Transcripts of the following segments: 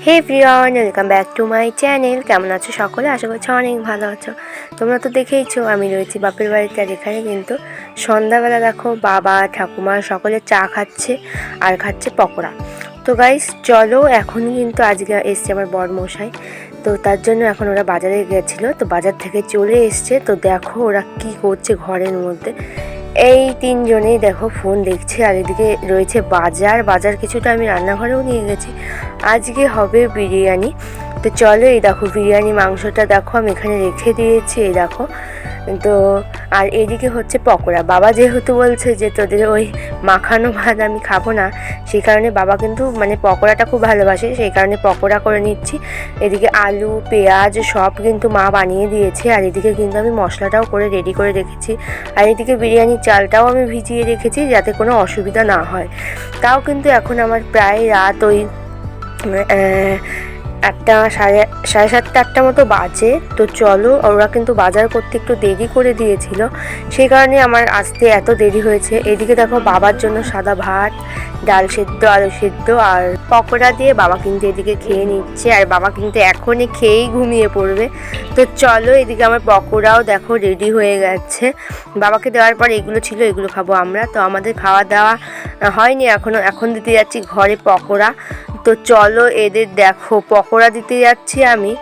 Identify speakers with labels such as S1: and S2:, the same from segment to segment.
S1: Hey everyone, welcome back to my channel. কেমন আছো সকলে? আশা করছি অনেক ভালো আছো। তোমরা তো দেখেইছো আমি রয়েছি বাপের বাড়িতে। আর এখানে কিন্তু সন্ধ্যাবেলা দেখো বাবা ঠাকুমা সকলে চা খাচ্ছে আর খাচ্ছে পকোড়া। তো গাইস চলো, এখন কিন্তু আজকে এসছে আমার বরমশাই, তো তার জন্য এখন ওরা বাজারে গেছিলো, তো বাজার থেকে চলে এসছে। তো দেখো ওরা কি করছে ঘরের মধ্যে। এই তিনজনেই দেখো ফোন দেখছে, আর এদিকে রয়েছে বাজার কিছুটা আমি রান্নাঘরেও নিয়ে গেছি। আজকে হবে বিরিয়ানি। তো চলো, এই দেখো বিরিয়ানি মাংসটা দেখো আমি এখানে রেখে দিয়েছি, এই দেখো। তো আর এদিকে হচ্ছে পকোড়া। বাবা যেহেতু বলছে যে তোদের ওই মাখানো ভাত আমি খাবো না, সেই কারণে বাবা কিন্তু মানে পকোড়াটা খুব ভালোবাসে, সেই কারণে পকোড়া করে নিচ্ছি। এদিকে আলু পেঁয়াজ সব কিন্তু মা বানিয়ে দিয়েছে, আর এদিকে কিন্তু আমি মশলাটাও করে রেডি করে রেখেছি। আর এদিকে বিরিয়ানির চালটাও আমি ভিজিয়ে রেখেছি যাতে কোনো অসুবিধা না হয়। তাও কিন্তু এখন আমার প্রায় রাত ওই সাড়ে 7:30 মতো বাজে। তো চলো, ওরা কিন্তু বাজার করতে একটু দেরি করে দিয়েছিল, সেই কারণে আমার আসতে এত দেরি হয়েছে। এদিকে দেখো বাবার জন্য সাদা ভাত, ডাল সেদ্ধ, আলু সেদ্ধ আর পকোড়া দিয়ে বাবা কিন্তু এদিকে খেয়ে নিচ্ছে। আর বাবা কিন্তু এখনই খেয়েই ঘুমিয়ে পড়বে। তো চলো, এদিকে আমার পকোড়াও দেখো রেডি হয়ে গেছে। বাবাকে দেওয়ার পর এগুলো ছিল, এগুলো খাবো আমরা। তো আমাদের খাওয়া দাওয়া হয়নি এখনও, এখন দিতে যাচ্ছি ঘরে পকোড়া। তো চলো, এদের দেখো পকোড়া দিতে যাচ্ছি আমি,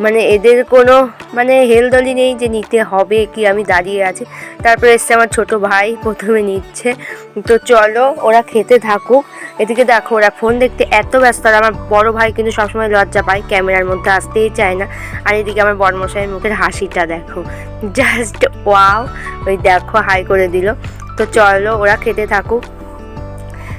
S1: মানে এদের কোনো মানে হেলদোলি নেই যে নিতে হবে কি, আমি দাঁড়িয়ে আছি। তারপরে এসছে আমার ছোট ভাই, প্রথমে নিচ্ছে। তো চলো ওরা খেতে থাকুক। এদিকে দেখো ওরা ফোন দেখতে এত ব্যস্ত, আর আমার বড় ভাই কিন্তু সবসময় লজ্জা পায়, ক্যামেরার মধ্যে আসতেই চায় না। আর এদিকে আমার বড়মশাইয়ের মুখের হাসিটা দেখো, জাস্ট ওয়াও। ওই দেখো হাই করে দিল। তো চলো ওরা খেতে থাকুক।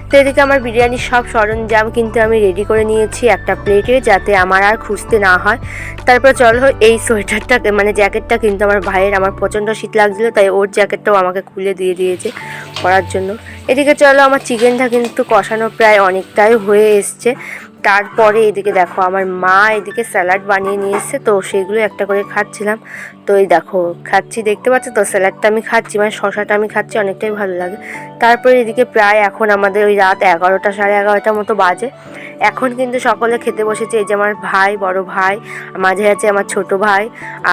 S1: তো এদিকে আমার বিরিয়ানির সব সরঞ্জাম কিন্তু আমি রেডি করে নিয়েছি একটা প্লেটে, যাতে আমার আর খুঁজতে না হয়। তারপর চলো, এই সোয়েটারটা মানে জ্যাকেটটা কিন্তু আমার ভাইয়ের, আমার প্রচণ্ড শীত লাগছিলো, তাই ওর জ্যাকেটটাও আমাকে খুলে দিয়ে দিয়েছে পরার জন্য। এদিকে চলো, আমার চিকেনটা কিন্তু কষানো প্রায় অনেকটাই হয়ে এসছে। তারপরে এদিকে দেখো আমার মা এদিকে স্যালাড বানিয়ে নিয়ে এসছে, তো সেগুলো একটা করে খাচ্ছিলাম। তো এই দেখো খাচ্ছি, দেখতে পাচ্ছ তো স্যালাডটা আমি খাচ্ছি, মানে শশাটা আমি খাচ্ছি, অনেকটাই ভালো লাগে। তারপরে এদিকে প্রায় এখন আমাদের ওই রাত 11টা সাড়ে 11টার মতো বাজে। এখন কিন্তু সকলে খেতে বসেছে। এই যে আমার ভাই, বড় ভাই, মাঝে আছে আমার ছোট ভাই,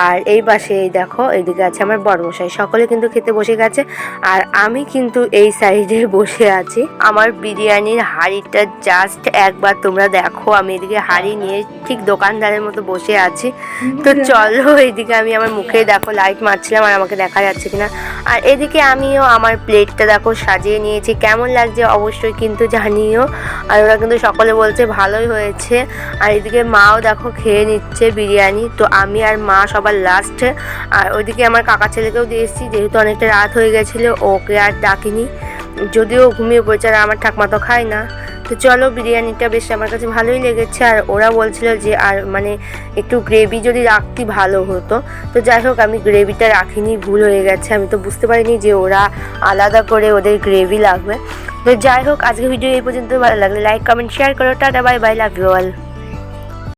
S1: আর এই পাশে এই দেখো এইদিকে আছে আমার বড়মশাই, সকলে কিন্তু খেতে বসে গেছে। আর আমি কিন্তু এই সাইডে বসে আছি। আমার বিরিয়ানির হাঁড়িটা জাস্ট একবার তোমরা দেখো, আমি এদিকে হাঁড়ি নিয়ে ঠিক দোকানদারের মতো বসে আছি। তো চলো, এইদিকে আমি আমার মুখে দেখো লাইট মারছিলাম, আর আমাকে দেখা যাচ্ছে কিনা। আর এদিকে আমিও আমার প্লেটটা দেখো সাজিয়ে নিয়েছি। কেমন লাগছে অবশ্যই কিন্তু জানিও। আর ওরা কিন্তু সকলে বলছে ভালোই হয়েছে। আর এদিকে মাও দেখো খেয়ে নিচ্ছে বিরিয়ানি। তো আমি আর মা সবার লাস্টে। আর ওইদিকে আমার কাকা ছেলেকেও দিয়ে এসেছি, যেহেতু অনেকটা রাত হয়ে গেছিলো, ওকে আর ডাকিনি, যদিও ঘুমিয়ে পড়েছে। আর আমার ঠাকমা তো খায় না। তো চলো, বিরিয়ানিটা বেশ আমার কাছে ভালোই লেগেছে। আর ওরা বলছিল যে আর মানে একটু গ্রেভি যদি রাখতি ভালো হতো। তো যাই হোক, আমি গ্রেভিটা রাখিনি, ভুল হয়ে গেছে। আমি তো বুঝতে পারিনি যে ওরা আলাদা করে ওদের গ্রেভি লাগবে। তো যাই হোক, আজকে ভিডিও এই পর্যন্ত। ভালো লাগলে লাইক কমেন্ট শেয়ার করো। Tata bye bye, love you all.